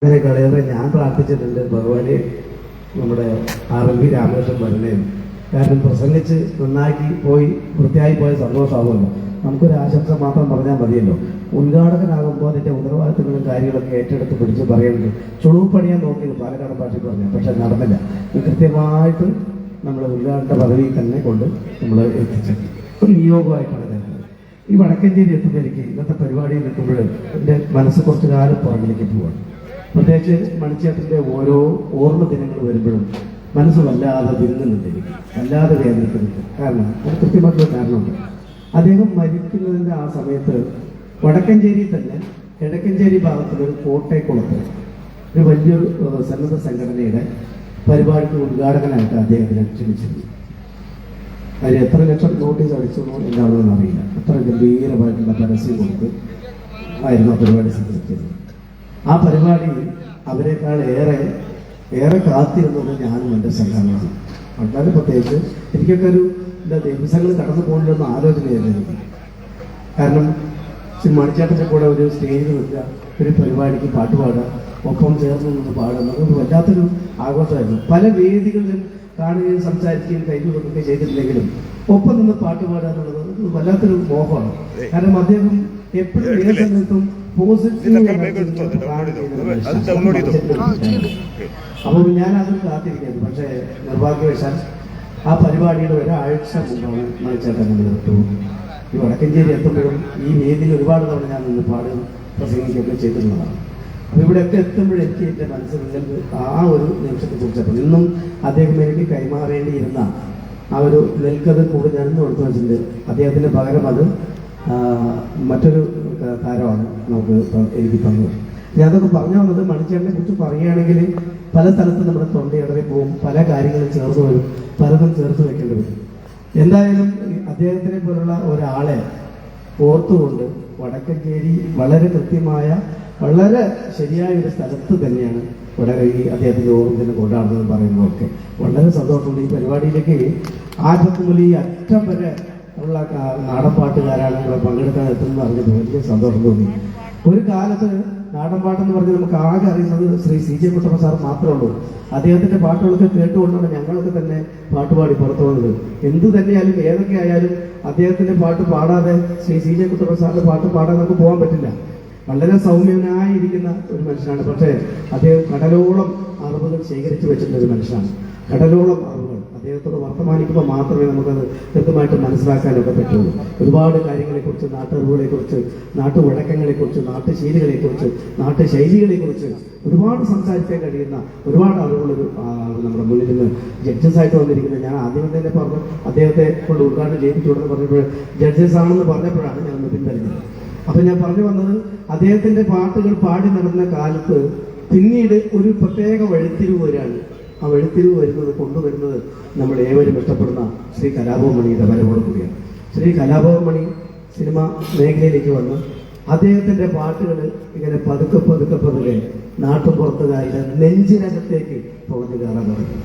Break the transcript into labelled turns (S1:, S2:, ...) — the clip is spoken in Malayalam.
S1: അതിനേക്കാളേറെ ഞാൻ പ്രാർത്ഥിച്ചിട്ടുണ്ട് ഭഗവാനെ നമ്മുടെ RLV രാമകൃഷ്ണൻ വരണേന്ന്. കാരണം പ്രസംഗിച്ച് നന്നാക്കി പോയി വൃത്തിയായി പോയ സന്തോഷമാകുമല്ലോ. നമുക്കൊരു ആശംസ മാത്രം പറഞ്ഞാൽ മതിയല്ലോ. ഉദ്ഘാടകനാകുമ്പോൾ അതിൻ്റെ ഉത്തരവാദിത്തങ്ങളും കാര്യങ്ങളൊക്കെ ഏറ്റെടുത്ത് പിടിച്ച് പറയുന്നത് ചുളിവ് പണിയാൻ നോക്കിയത് പാലക്കാട് ഭാഷയിൽ പറഞ്ഞു, പക്ഷെ നടന്നില്ല. കൃത്യമായിട്ട് നമ്മൾ ഉദ്ഘാടന പദവിയിൽ തന്നെ കൊണ്ട് നമ്മൾ എത്തിച്ചു. ഒരു നിയോഗമായിട്ടാണ് വരുന്നത്. ഈ വടക്കഞ്ചേരി എത്തുമ്പോൾ എനിക്ക് ഇന്നത്തെ പരിപാടിയിൽ നിൽക്കുമ്പോൾ എൻ്റെ മനസ്സ് കുറച്ച് കാലം പുറകിലേക്ക് പോവാണ്. പ്രത്യേകിച്ച് മണിച്ചേട്ടൻ്റെ ഓരോ ഓർമ്മ ദിനങ്ങൾ വരുമ്പോഴും മനസ്സ് വല്ലാതെ വിരുന്നുന്നുണ്ട്, വല്ലാതെ വേദനിക്കുന്നുണ്ട്. കാരണം അത് കൃത്യമായിട്ടുള്ള കാരണമുണ്ട്. അദ്ദേഹം മരിക്കുന്നതിൻ്റെ ആ സമയത്ത് വടക്കഞ്ചേരി തന്നെ കിഴക്കഞ്ചേരി ഭാഗത്തുള്ളൊരു കോട്ടയക്കുളത്ത് ഒരു വലിയൊരു സന്നദ്ധ സംഘടനയുടെ പരിപാടിക്ക് ഉദ്ഘാടകനായിട്ട് അദ്ദേഹത്തിനെ ക്ഷണിച്ചിരുന്നു. അതിൽ എത്ര ലക്ഷം നോട്ടീസ് അടിച്ചെന്നോ എന്താണെന്ന് അറിയില്ല. അത്ര ഗംഭീരമായിട്ടുള്ള പരസ്യം കൊടുത്ത് ആയിരുന്നു ആ പരിപാടി സംഘടിപ്പിച്ചത്. ആ പരിപാടി അവരെക്കാൾ ഏറെ കാത്തിരുന്നത് ഞാനും എൻ്റെ സംഘടനയാണ്. വളരെ പ്രത്യേകിച്ച് എനിക്കൊക്കെ ഒരു ദിവസങ്ങൾ കടന്നു പോകണമെന്ന് ആലോചനയായിരുന്നു. കാരണം മണിച്ചേട്ടൻ്റെ കൂടെ ഒരു സ്റ്റേജിൽ നിൽക്കുക, ഒരു പരിപാടിക്ക് പാട്ട് പാടുക, ഒപ്പം ചേർന്ന് നിന്ന് പാടുക, നമുക്ക് വല്ലാത്തൊരു ആഘോഷമായിരുന്നു. പല വേദികളിലും കാണുകയും സംസാരിക്കുകയും കൈകൾ കൊടുക്കുകയും ചെയ്തിട്ടില്ലെങ്കിലും ഒപ്പം നിന്ന് പാട്ട് പാടുക എന്നുള്ളത് വല്ലാത്തൊരു മോഹമാണ്. കാരണം അദ്ദേഹം എപ്പോഴും ഏത് സമയത്തും അപ്പോൾ ഞാൻ അത് കാത്തിരിക്കുന്നത്. പക്ഷേ നിർഭാഗ്യവശാൽ ആ പരിപാടിയുടെ ഒരാഴ്ച മുമ്പാണ് മണിച്ചേട്ടൻ നമ്മൾ വിട്ടു. ഈ വടക്കഞ്ചേരി എത്തുമ്പോഴും ഈ വേദിയിൽ ഒരുപാട് തവണ ഞാൻ നിന്ന് പാടുകയും പ്രസംഗിക്കുകയൊക്കെ ചെയ്തിട്ടുള്ളതാണ്. അപ്പോൾ ഇവിടെയൊക്കെ എത്തുമ്പോഴെനിക്ക് എൻ്റെ മനസ്സിൽ ആ ഒരു നിമിഷത്തെ കുറിച്ചപ്പോൾ ഇന്നും അദ്ദേഹം എനിക്ക് കൈമാറേണ്ടിയിരുന്ന ആ ഒരു നെൽക്കത് കൂടി ഞാനിന്ന് കൊടുത്തു വെച്ചിട്ടുണ്ട്. അദ്ദേഹത്തിന് പകരം അത് മറ്റൊരു താരമാണ് നമുക്ക് എനിക്ക് തന്നത്. ഞാൻ അതൊക്കെ പറഞ്ഞു വന്നത് മണിച്ചേട്ടനെ കുറിച്ച് പറയുകയാണെങ്കിൽ പല സ്ഥലത്തും നമ്മുടെ തൊണ്ടയിടറി പോകും, പല കാര്യങ്ങളും ചേർത്ത് വരും, പലതും ചേർത്ത് വെക്കേണ്ടി വരും. എന്തായാലും അദ്ദേഹത്തിനെ പോലുള്ള ഒരാളെ ഓർത്തുകൊണ്ട് വടക്കഞ്ചേരി വളരെ കൃത്യമായ വളരെ ശരിയായ ഒരു സ്ഥലത്ത് തന്നെയാണ് ഈ അദ്ദേഹത്തിൻ്റെ ഓർമ്മത്തിന് കൊണ്ടാടുന്നത് പറയുന്നതൊക്കെ വളരെ സന്തോഷമുണ്ട്. ഈ പരിപാടിയിലേക്ക് ആറ്റം മുതൽ ഈ അറ്റം വരെ ഉള്ള നാടൻ പാട്ടുകാരാണ് ഇവിടെ പങ്കെടുക്കാൻ എത്തുന്നത് അറിഞ്ഞത് വലിയ സന്തോഷം തോന്നി. ഒരു കാലത്ത് നാടൻ പാട്ടെന്ന് പറഞ്ഞ് നമുക്ക് ആകെ അറിയുന്നത് ശ്രീ CJ കുട്ടപ്പൻ സാർ മാത്രമേ ഉള്ളൂ. അദ്ദേഹത്തിൻ്റെ പാട്ടുകളൊക്കെ കേട്ടുകൊണ്ടാണ് ഞങ്ങളൊക്കെ തന്നെ പാട്ടുപാടി പുറത്തു വന്നത്. എന്തു തന്നെയായാലും ഏതൊക്കെ ആയാലും അദ്ദേഹത്തിൻ്റെ പാട്ട് പാടാതെ ശ്രീ CJ കുട്ടപ്പൻ സാറിൻ്റെ പാട്ട് പാടാതെ നമുക്ക് പോകാൻ പറ്റില്ല. വളരെ സൗമ്യനായിരിക്കുന്ന ഒരു മനുഷ്യനാണ്. പക്ഷേ അദ്ദേഹം കടലോളം അറിവുകൾ ശേഖരിച്ചു വെച്ചിട്ടുള്ള ഒരു മനുഷ്യനാണ്. കടലോളം അറിവുകൾ അദ്ദേഹത്തോട് വർത്തമാനിക്കുമ്പോൾ മാത്രമേ നമുക്കത് കൃത്യമായിട്ട് മനസ്സിലാക്കാനൊക്കെ പറ്റുള്ളൂ. ഒരുപാട് കാര്യങ്ങളെക്കുറിച്ച്, നാട്ടറിവുകളെക്കുറിച്ച്, നാട്ടുവഴക്കങ്ങളെക്കുറിച്ച്, നാട്ടുശീലികളെക്കുറിച്ച്, നാട്ടുശൈലികളെക്കുറിച്ച് ഒരുപാട് സംസാരിക്കാൻ കഴിയുന്ന ഒരുപാട് അറിവുകളൊരു നമ്മുടെ മുന്നിൽ നിന്ന് ജഡ്ജസായിട്ട് വന്നിരിക്കുന്നത്. ഞാൻ ആദ്യം തന്നെ പറഞ്ഞു അദ്ദേഹത്തെ കൊണ്ട് ഉദ്ഘാടനം ചെയ്യിപ്പിച്ചുകൊണ്ടെന്ന് പറഞ്ഞപ്പോൾ ജഡ്ജസ് ആണെന്ന് പറഞ്ഞപ്പോഴാണ് ഞാൻ പിന്തുടരുന്നത്. അപ്പം ഞാൻ പറഞ്ഞു വന്നത് അദ്ദേഹത്തിൻ്റെ പാട്ടുകൾ പാടി നടന്ന കാലത്ത് പിന്നീട് ഒരു പ്രത്യേക വഴിത്തിരിവ് വരികയാണ്. ആ വഴിത്തിരിവ് കൊണ്ടുവരുന്നത് നമ്മൾ ഏവരും ഇഷ്ടപ്പെടുന്ന ശ്രീ കലാഭവൻ മണിയുടെ വരവോട് കൂടിയാണ്. ശ്രീ കലാഭവൻ മണി സിനിമ മേഖലയിലേക്ക് വന്ന് അദ്ദേഹത്തിൻ്റെ പാട്ടുകൾ ഇങ്ങനെ പതുക്കെ നാട്ടുപുറത്തുകാരുടെ നെഞ്ചിനകത്തേക്ക് തുറന്നു കയറാൻ തുടങ്ങി.